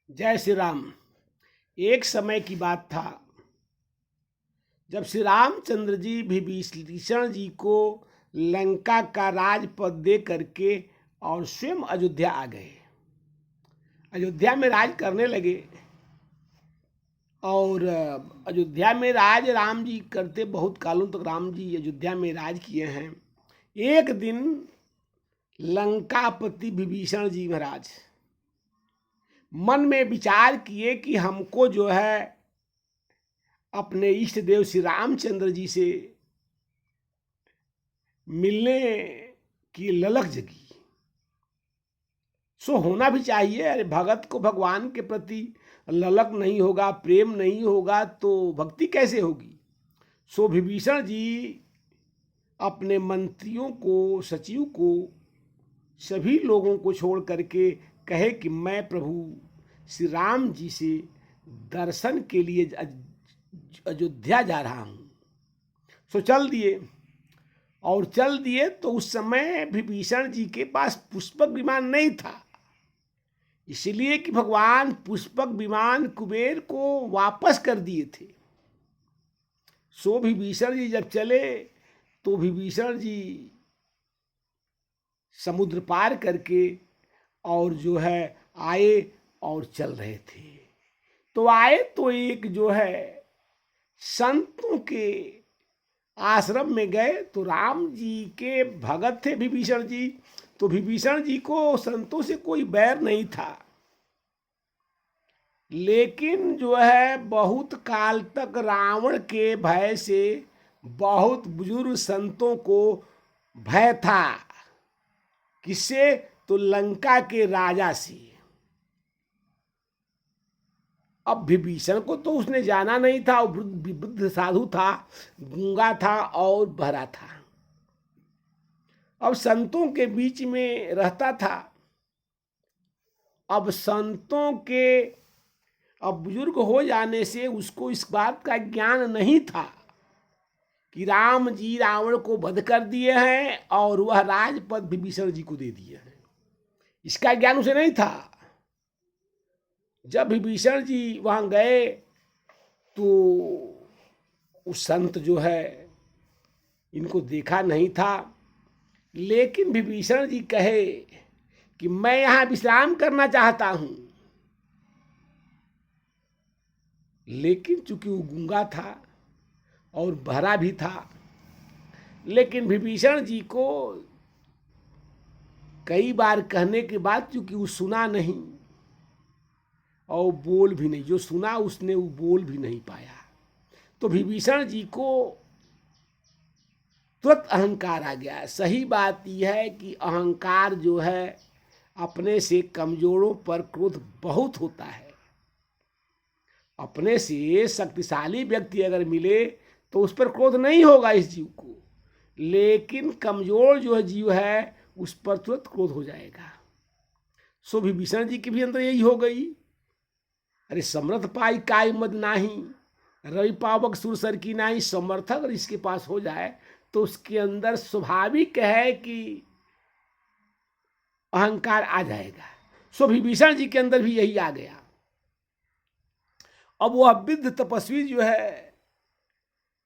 जय श्री राम। एक समय की बात था जब श्री रामचंद्र जी विभीषण जी को लंका का राजपद दे करके और स्वयं अयोध्या आ गए। अयोध्या में राज करने लगे और अयोध्या में राज राम जी करते बहुत कालों तक राम जी अयोध्या में राज किए हैं। एक दिन लंकापति विभीषण जी महाराज मन में विचार किए कि हमको जो है अपने इष्ट देव श्री रामचंद्र जी से मिलने की ललक जगी। सो होना भी चाहिए। अरे भगत को भगवान के प्रति ललक नहीं होगा, प्रेम नहीं होगा तो भक्ति कैसे होगी। सो विभीषण जी अपने मंत्रियों को, सचिव को, सभी लोगों को छोड़ करके कहे कि मैं प्रभु श्री राम जी से दर्शन के लिए अयोध्या जा रहा हूँ। सो चल दिए और चल दिए तो उस समय विभीषण जी के पास पुष्पक विमान नहीं था, इसलिए कि भगवान पुष्पक विमान कुबेर को वापस कर दिए थे। सो विभीषण जी जब चले तो विभीषण जी समुद्र पार करके और जो है आए और चल रहे थे। तो आए तो एक जो है संतों के आश्रम में गए तो राम जी के भगत थे विभीषण जी। तो विभीषण जी को संतों से कोई बैर नहीं था, लेकिन जो है बहुत काल तक रावण के भय से बहुत बुजुर्ग संतों को भय था। किससे? तो लंका के राजा से। अब विभीषण को तो उसने जाना नहीं था, वो वृद्ध साधु था, गूंगा था और बहरा था। अब संतों के बीच में रहता था। अब संतों के अब बुजुर्ग हो जाने से उसको इस बात का ज्ञान नहीं था कि राम जी रावण को वध कर दिए हैं और वह राजपद विभीषण जी को दे दिए हैं। इसका ज्ञान उसे नहीं था। जब विभीषण जी वहां गए तो उस संत जो है इनको देखा नहीं था, लेकिन विभीषण जी कहे कि मैं यहां विश्राम करना चाहता हूं। लेकिन चूंकि वो गूंगा था और बहरा भी था, लेकिन विभीषण जी को कई बार कहने के बाद चूंकि वो सुना नहीं और बोल भी नहीं, जो सुना उसने वो बोल भी नहीं पाया। तो विभीषण जी को तुरंत अहंकार आ गया। सही बात यह है कि अहंकार जो है अपने से कमजोरों पर क्रोध बहुत होता है। अपने से शक्तिशाली व्यक्ति अगर मिले तो उस पर क्रोध नहीं होगा इस जीव को, लेकिन कमजोर जो है जीव है उस पर तुरंत क्रोध हो जाएगा। सो विभीषण जी के भी अंदर यही हो गई। अरे समर्थ पाई काय मद नाही, रवि पावक सुर सर की नाही। समर्थ अगर इसके पास हो जाए तो उसके अंदर स्वाभाविक है कि अहंकार आ जाएगा। सो विभीषण जी के अंदर भी यही आ गया। अब वह वृद्ध तपस्वी जो है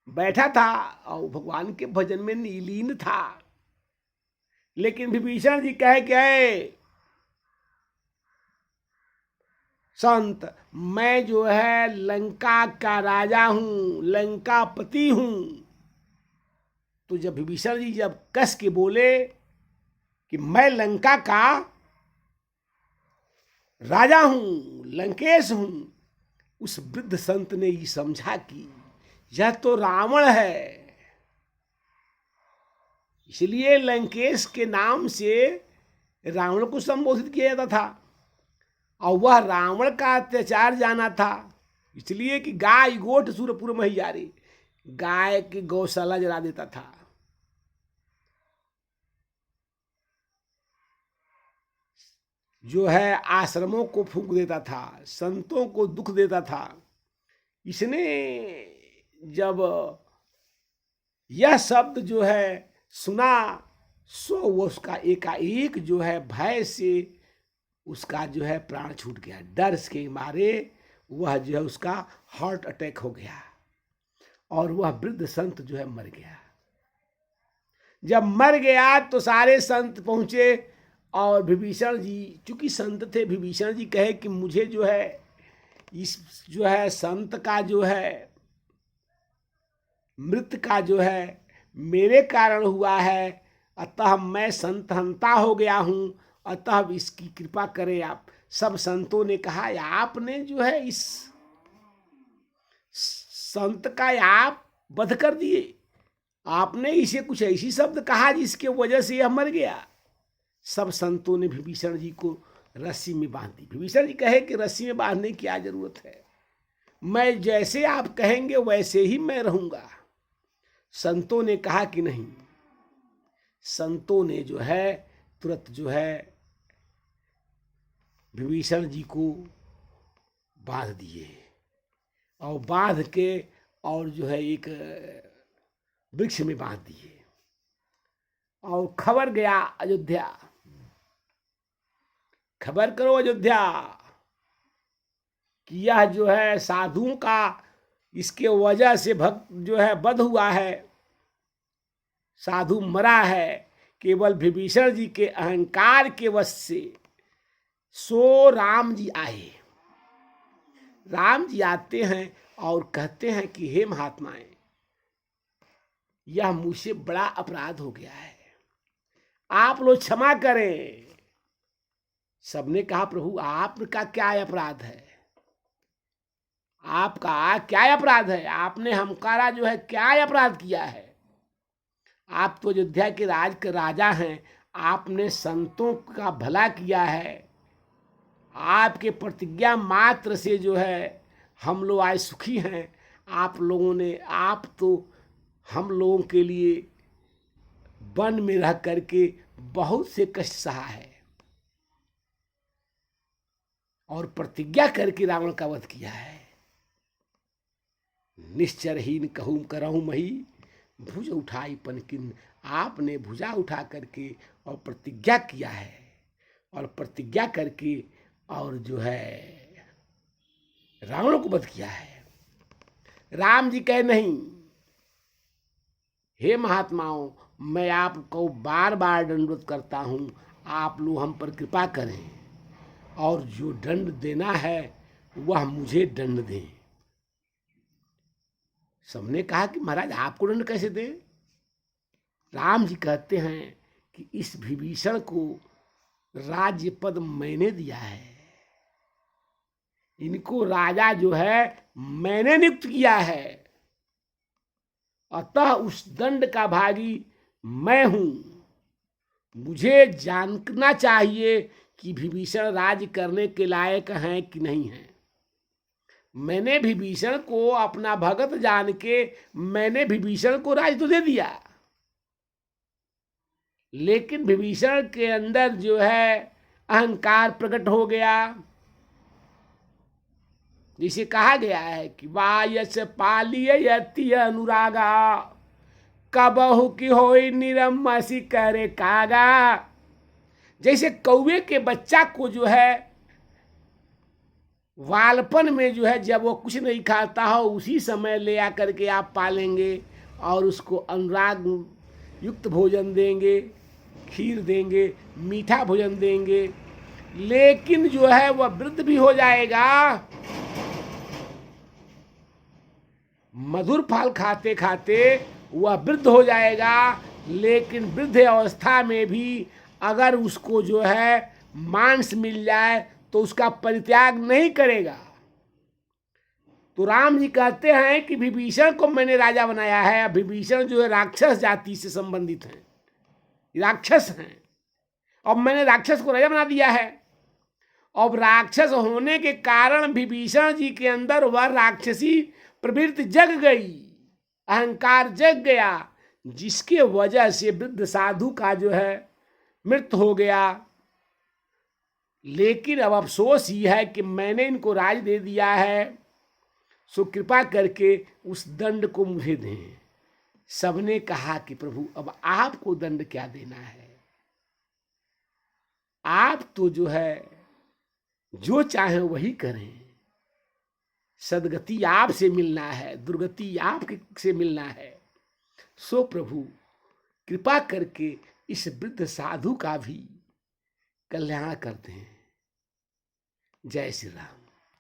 बैठा था और भगवान के भजन में लीन था, लेकिन विभीषण जी कहे कि संत मैं जो है लंका का राजा हूं, लंकापति हूं। तो जब विभीषण जी जब कस के बोले कि मैं लंका का राजा हूं, लंकेश हूं, उस वृद्ध संत ने ये समझा कि यह तो रावण है, इसलिए लंकेश के नाम से रावण को संबोधित किया जाता था और वह रावण का अत्याचार जाना था। इसलिए कि गाय गोठ सूरपुर महियारी, गाय की गौशाला जला देता था। जो है आश्रमों को फूंक देता था, संतों को दुख देता था। इसने जब यह शब्द जो है सुना सो वो उसका एकाएक जो है भय से उसका जो है प्राण छूट गया। डर के मारे वह जो है उसका हार्ट अटैक हो गया और वह वृद्ध संत जो है मर गया। जब मर गया तो सारे संत पहुंचे और विभीषण जी, चूंकि संत थे, विभीषण जी कहे कि मुझे जो है इस जो है संत का जो है मृत का जो है मेरे कारण हुआ है, अतः मैं संत हंता हो गया हूं, अतः इसकी कृपा करें आप। सब संतों ने कहा आपने जो है इस संत का आप वध कर दिए, आपने इसे कुछ ऐसी शब्द कहा जिसके वजह से यह मर गया। सब संतों ने विभीषण जी को रस्सी में बांध दी। विभीषण जी कहे कि रस्सी में बांधने की क्या जरूरत है, मैं जैसे आप कहेंगे वैसे ही मैं रहूंगा। संतों ने कहा कि नहीं। संतों ने जो है तुरंत जो है विभीषण जी को बांध दिए और बांध के और जो है एक वृक्ष में बांध दिए और खबर गया अयोध्या। खबर करो अयोध्या कि यह जो है साधुओं का इसके वजह से भक्त जो है वध हुआ है, साधु मरा है केवल विभीषण जी के अहंकार के वश से। सो राम जी आए। राम जी आते हैं और कहते हैं कि हे महात्माएं, यह मुझसे बड़ा अपराध हो गया है, आप लोग क्षमा करें। सबने कहा प्रभु आपका क्या अपराध है, आपका क्या अपराध है, आपने हमारा जो है क्या अपराध किया है। आप तो अयोध्या के राज के राजा हैं, आपने संतों का भला किया है, आपके प्रतिज्ञा मात्र से जो है हम लोग आज सुखी हैं। आप लोगों ने, आप तो हम लोगों के लिए वन में रह करके बहुत से कष्ट सहा है और प्रतिज्ञा करके रावण का वध किया है। निश्चरहीन कहूँ करहूँ मही, भुज उठाई पनकिन। आपने भुजा उठा करके और प्रतिज्ञा किया है और प्रतिज्ञा करके और जो है रावण को वध किया है। राम जी कहे नहीं, हे महात्माओं, मैं आपको बार बार दंडवत करता हूं, आप लोग हम पर कृपा करें और जो दंड देना है वह मुझे दंड दें। सबने कहा कि महाराज आपको दंड कैसे दें। राम जी कहते हैं कि इस विभीषण को राज्य पद मैंने दिया है, इनको राजा जो है मैंने नियुक्त किया है, अतः उस दंड का भागी मैं हूं। मुझे जानना चाहिए कि विभीषण राज्य करने के लायक हैं कि नहीं हैं। मैंने विभीषण को अपना भगत जान के मैंने विभीषण को राज्य तो दे दिया, लेकिन विभीषण के अंदर जो है अहंकार प्रकट हो गया। जिसे कहा गया है कि वायस पालिय यति अनुरागा, कबहु की होई निरमसी करे कागा। जैसे कौवे के बच्चा को जो है बालपन में जो है जब वो कुछ नहीं खाता हो उसी समय ले आकर के आप पालेंगे और उसको अनुराग युक्त भोजन देंगे, खीर देंगे, मीठा भोजन देंगे, लेकिन जो है वह वृद्ध भी हो जाएगा, मधुर फल खाते खाते वह वृद्ध हो जाएगा, लेकिन वृद्ध अवस्था में भी अगर उसको जो है मांस मिल जाए तो उसका परित्याग नहीं करेगा। तो राम जी कहते हैं कि विभीषण को मैंने राजा बनाया है। विभीषण जो है राक्षस जाति से संबंधित हैं, राक्षस हैं, और मैंने राक्षस को राजा बना दिया है। अब राक्षस होने के कारण विभीषण जी के अंदर वह राक्षसी प्रवृत्ति जग गई, अहंकार जग गया, जिसके वजह से वृद्ध साधु का जो है मृत्यु हो गया। लेकिन अब अफसोस ही है कि मैंने इनको राज दे दिया है, सो कृपा करके उस दंड को मुझे दें। सबने कहा कि प्रभु अब आपको दंड क्या देना है, आप तो जो है जो चाहे वही करें, सदगति आपसे मिलना है, दुर्गति आप से मिलना है। सो प्रभु कृपा करके इस वृद्ध साधु का भी कल्याण करते हैं। जय श्री राम।